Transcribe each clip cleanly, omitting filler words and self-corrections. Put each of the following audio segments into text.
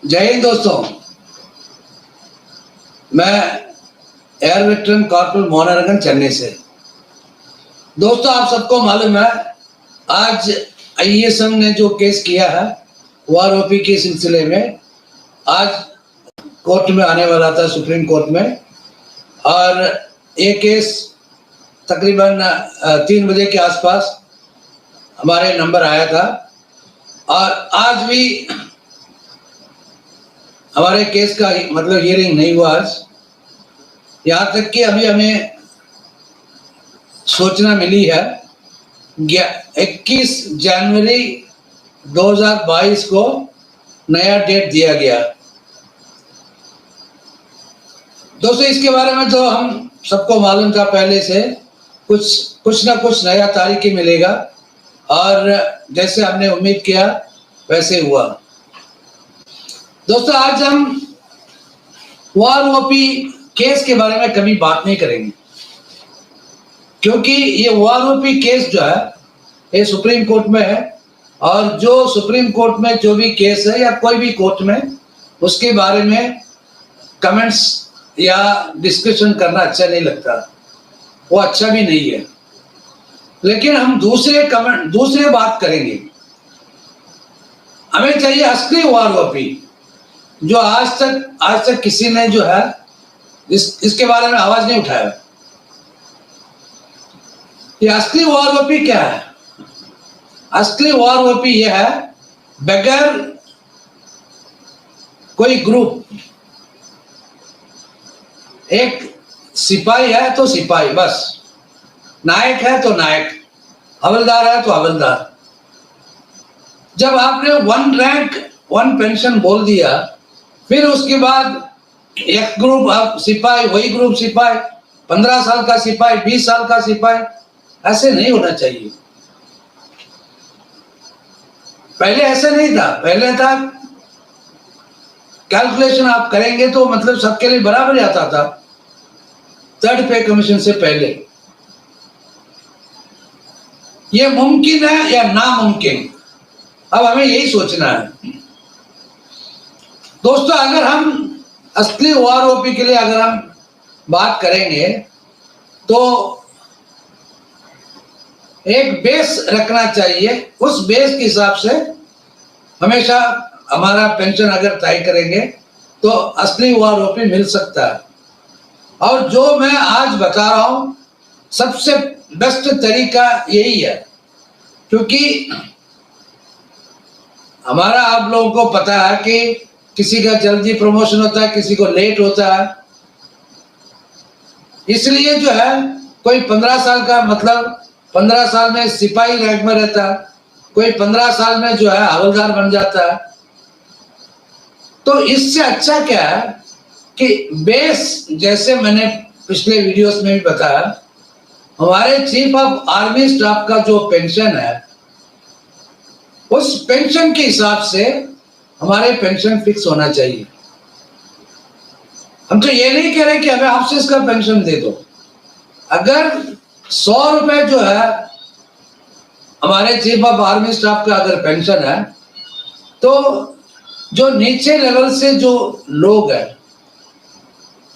जय हिंद दोस्तों। मैं एयर वेटरन कॉर्पोरल मोहनरंगन चेन्नई से। दोस्तों, आप सबको मालूम है आज आईएएसएम ने जो केस किया है वारओपी के सिलसिले में, आज कोर्ट में आने वाला था, सुप्रीम कोर्ट में, और ये केस तकरीबन 3 बजे के आसपास हमारे नंबर आया था और आज भी हमारे केस का मतलब हियरिंग नहीं हुआ। आज यहाँ तक कि अभी हमें सूचना मिली है 21 जनवरी 2022 को नया डेट दिया गया। दोस्तों, इसके बारे में तो हम सबको मालूम था पहले से, कुछ ना कुछ नया तारीख ही मिलेगा और जैसे हमने उम्मीद किया वैसे हुआ। दोस्तों, आज हम वारओपी केस के बारे में कभी बात नहीं करेंगे, क्योंकि ये वारओपी केस जो है ये सुप्रीम कोर्ट में है और जो सुप्रीम कोर्ट में जो भी केस है या कोई भी कोर्ट में, उसके बारे में कमेंट्स या डिस्कशन करना अच्छा नहीं लगता, वो अच्छा भी नहीं है। लेकिन हम दूसरे बात करेंगे। हमें चाहिए असली वारओपी, जो आज तक किसी ने जो है इसके बारे में आवाज नहीं उठाया। ये असली वारओपी क्या है? असली वारओपी यह है, बगैर कोई ग्रुप, एक सिपाही है तो सिपाही बस, नायक है तो नायक, हवलदार है तो हवलदार। जब आपने 1 रैंक 1 पेंशन बोल दिया, फिर उसके बाद एक ग्रुप आप सिपाही, वही ग्रुप सिपाही, 15 साल का सिपाही, 20 साल का सिपाही, ऐसे नहीं होना चाहिए। पहले ऐसे नहीं था। पहले था कैलकुलेशन आप करेंगे तो मतलब सबके लिए बराबर ही आता था, 3rd पे कमीशन से पहले। ये मुमकिन है या नामुमकिन, अब हमें यही सोचना है। दोस्तों, अगर हम असली वारओपी के लिए अगर हम बात करेंगे तो एक बेस रखना चाहिए। उस बेस के हिसाब से हमेशा हमारा पेंशन अगर तय करेंगे तो असली वारओपी मिल सकता है। और जो मैं आज बता रहा हूं सबसे बेस्ट तरीका यही है, क्योंकि हमारा आप लोगों को पता है कि किसी का जल्दी प्रमोशन होता है, किसी को लेट होता है। इसलिए जो है कोई 15 साल का मतलब 15 साल में सिपाही रैंक में रहता है, कोई 15 साल में जो है हवलदार बन जाता है। तो इससे अच्छा क्या है कि बेस, जैसे मैंने पिछले वीडियोस में भी बताया, हमारे चीफ ऑफ आर्मी स्टाफ का जो पेंशन है, उस पेंशन के हिसाब से हमारे पेंशन फिक्स होना चाहिए। हम तो ये नहीं कह रहे कि हमें आपसे इसका पेंशन दे दो। अगर 100 रुपए जो है हमारे चीफ ऑफ आर्मी स्टाफ का अगर पेंशन है, तो जो नीचे लेवल से जो लोग हैं,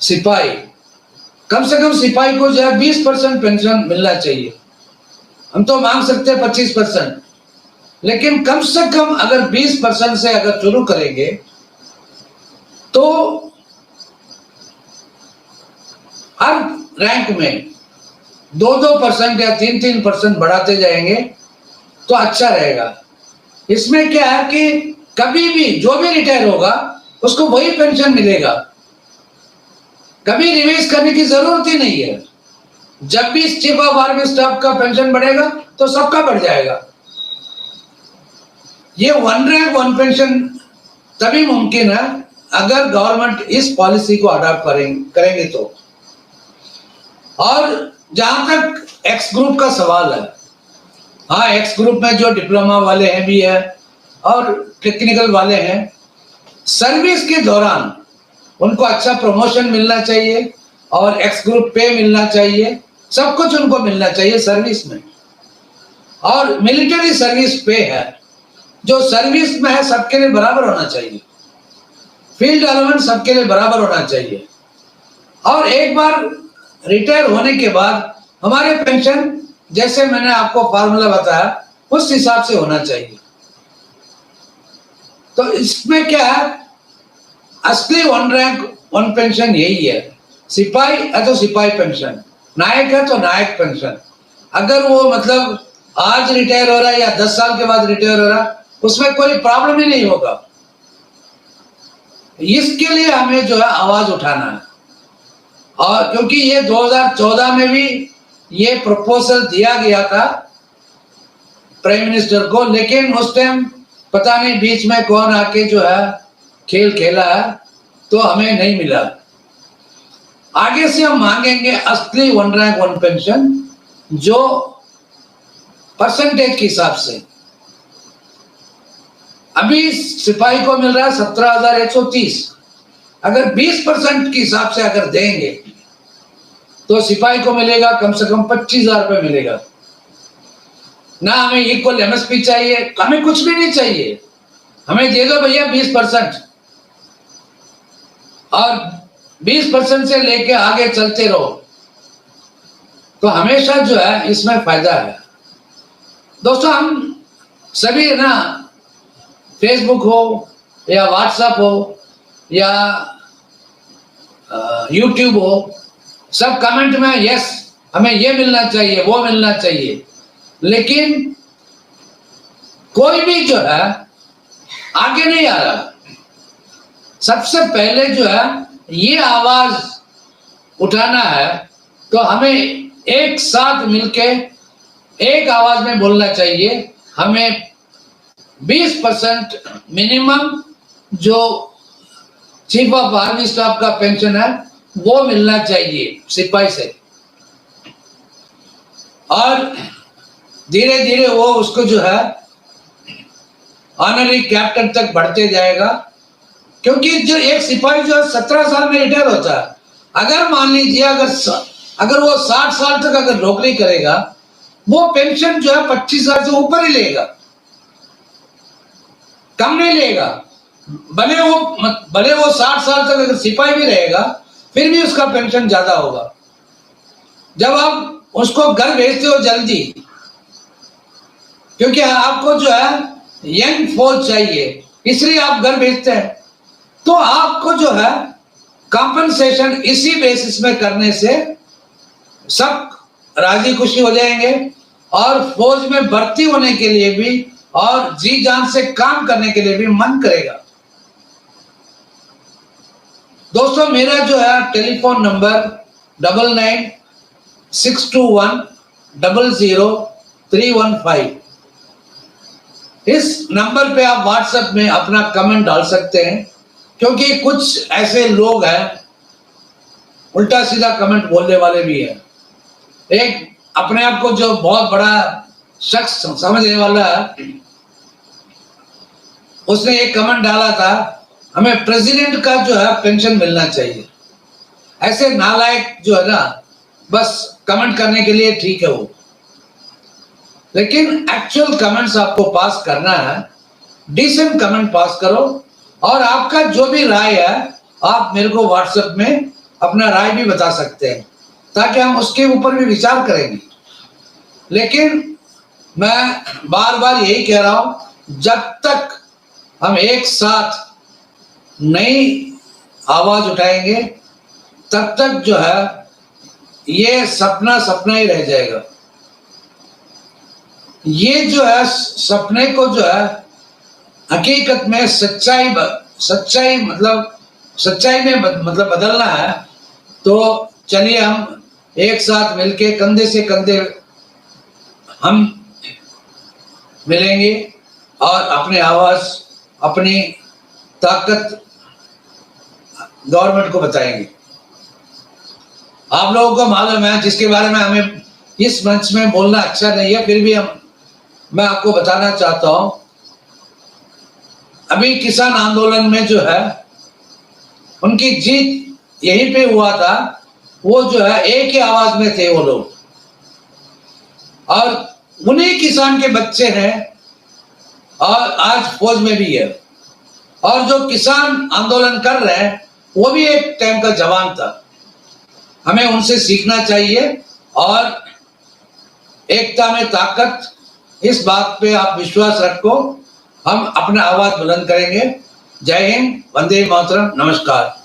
सिपाही, कम से कम सिपाही को जो है 20% पेंशन मिलना चाहिए। हम तो मांग सकते हैं 25%, लेकिन कम से कम अगर 20% से अगर शुरू करेंगे तो हर रैंक में 2% या 3% बढ़ाते जाएंगे तो अच्छा रहेगा। इसमें क्या है कि कभी भी जो भी रिटायर होगा उसको वही पेंशन मिलेगा, कभी रिवाइज करने की जरूरत ही नहीं है। जब भी चीफ ऑफ आर्मी स्टाफ का पेंशन बढ़ेगा तो सबका बढ़ जाएगा। ये 1 रैंक 1 पेंशन तभी मुमकिन है अगर गवर्नमेंट इस पॉलिसी को अडॉप्ट करेंगे तो। और जहां तक एक्स ग्रुप का सवाल है, हाँ, एक्स ग्रुप में जो डिप्लोमा वाले हैं भी है और टेक्निकल वाले हैं, सर्विस के दौरान उनको अच्छा प्रमोशन मिलना चाहिए और एक्स ग्रुप पे मिलना चाहिए, सब कुछ उनको मिलना चाहिए सर्विस में। और मिलिट्री सर्विस पे है, जो सर्विस में है सबके लिए बराबर होना चाहिए। फील्ड अलाउंस सबके लिए बराबर होना चाहिए। और एक बार रिटायर होने के बाद हमारे पेंशन, जैसे मैंने आपको फार्मूला बताया, उस हिसाब से होना चाहिए। तो इसमें क्या है, असली 1 रैंक 1 पेंशन यही है। सिपाही है तो सिपाही पेंशन, नायक है तो नायक पेंशन। अगर वो मतलब आज रिटायर हो रहा है या 10 साल के बाद रिटायर हो रहा है, उसमें कोई प्रॉब्लम ही नहीं होगा। इसके लिए हमें जो है आवाज उठाना है। और क्योंकि ये 2014 में भी ये प्रपोजल दिया गया था प्राइम मिनिस्टर को, लेकिन उस टाइम पता नहीं बीच में कौन आके जो है खेल खेला है, तो हमें नहीं मिला। आगे से हम मांगेंगे असली 1 रैंक 1 पेंशन, जो परसेंटेज के हिसाब से। अभी सिपाही को मिल रहा है 17,130। अगर 20% के हिसाब से अगर देंगे तो सिपाही को मिलेगा कम से कम 25,000 रुपये मिलेगा ना। हमें इक्वल एमएसपी चाहिए, हमें कुछ भी नहीं चाहिए, हमें दे दो भैया 20%, और 20% से लेके आगे चलते रहो, तो हमेशा जो है इसमें फायदा है। दोस्तों, हम सभी ना फेसबुक हो या व्हाट्सएप हो या यूट्यूब हो, सब कमेंट में यस हमें ये मिलना चाहिए, वो मिलना चाहिए, लेकिन कोई भी जो है आगे नहीं आ रहा। सबसे पहले जो है ये आवाज उठाना है, तो हमें एक साथ मिलके एक आवाज में बोलना चाहिए। हमें 20% मिनिमम जो चीफ ऑफ आर्मी स्टाफ का पेंशन है वो मिलना चाहिए सिपाही से, और धीरे धीरे वो उसको जो है ऑनरी कैप्टन तक बढ़ते जाएगा। क्योंकि जो एक सिपाही जो है 17 साल में रिटायर होता है, अगर मान लीजिए अगर वो 60 साल तक अगर नौकरी करेगा, वो पेंशन जो है 25,000 से ऊपर ही लेगा, कम नहीं लेगा। भले वो 60 साल तक अगर सिपाही भी रहेगा, फिर भी उसका पेंशन ज्यादा होगा। जब आप उसको घर भेजते हो जल्दी, क्योंकि आपको जो है यंग फौज चाहिए, इसलिए आप घर भेजते हैं, तो आपको जो है कॉम्पनसेशन इसी बेसिस में करने से सब राजी खुशी हो जाएंगे, और फौज में भर्ती होने के लिए भी और जी जान से काम करने के लिए भी मन करेगा। दोस्तों, मेरा जो है टेलीफोन नंबर 9962100315, इस नंबर पे आप व्हाट्सएप में अपना कमेंट डाल सकते हैं। क्योंकि कुछ ऐसे लोग हैं उल्टा सीधा कमेंट बोलने वाले भी हैं। एक अपने आप को जो बहुत बड़ा शख्स समझने वाला है, उसने एक कमेंट डाला था, हमें प्रेसिडेंट का जो है पेंशन मिलना चाहिए। ऐसे नालायक जो है ना, बस कमेंट करने के लिए ठीक है वो, लेकिन एक्चुअल कमेंट्स आपको पास करना है, डिसेंट कमेंट पास करो, और आपका जो भी राय है आप मेरे को व्हाट्सएप में अपना राय भी बता सकते हैं, ताकि हम उसके ऊपर भी विचार करेंगे। लेकिन मैं बार बार यही कह रहा हूं, जब तक हम एक साथ नई आवाज उठाएंगे, तब तक जो है ये सपना सपना ही रह जाएगा। ये जो है सपने को जो है हकीकत में सच्चाई में बदलना है, तो चलिए हम एक साथ मिलके कंधे से कंधे हम मिलेंगे और अपनी आवाज, अपनी ताकत गवर्नमेंट को बताएंगे। आप लोगों को मालूम है, जिसके बारे में हमें इस मंच में बोलना अच्छा नहीं है, फिर भी मैं आपको बताना चाहता हूं, अभी किसान आंदोलन में जो है उनकी जीत यहीं पे हुआ था। वो जो है एक ही आवाज में थे वो लोग, और उन्हीं किसान के बच्चे हैं और आज फौज में भी है। और जो किसान आंदोलन कर रहे हैं वो भी एक टाइम का जवान था। हमें उनसे सीखना चाहिए और एकता में ताकत, इस बात पे आप विश्वास रखो, हम अपना आवाज बुलंद करेंगे। जय हिंद, वंदे मातरम, नमस्कार।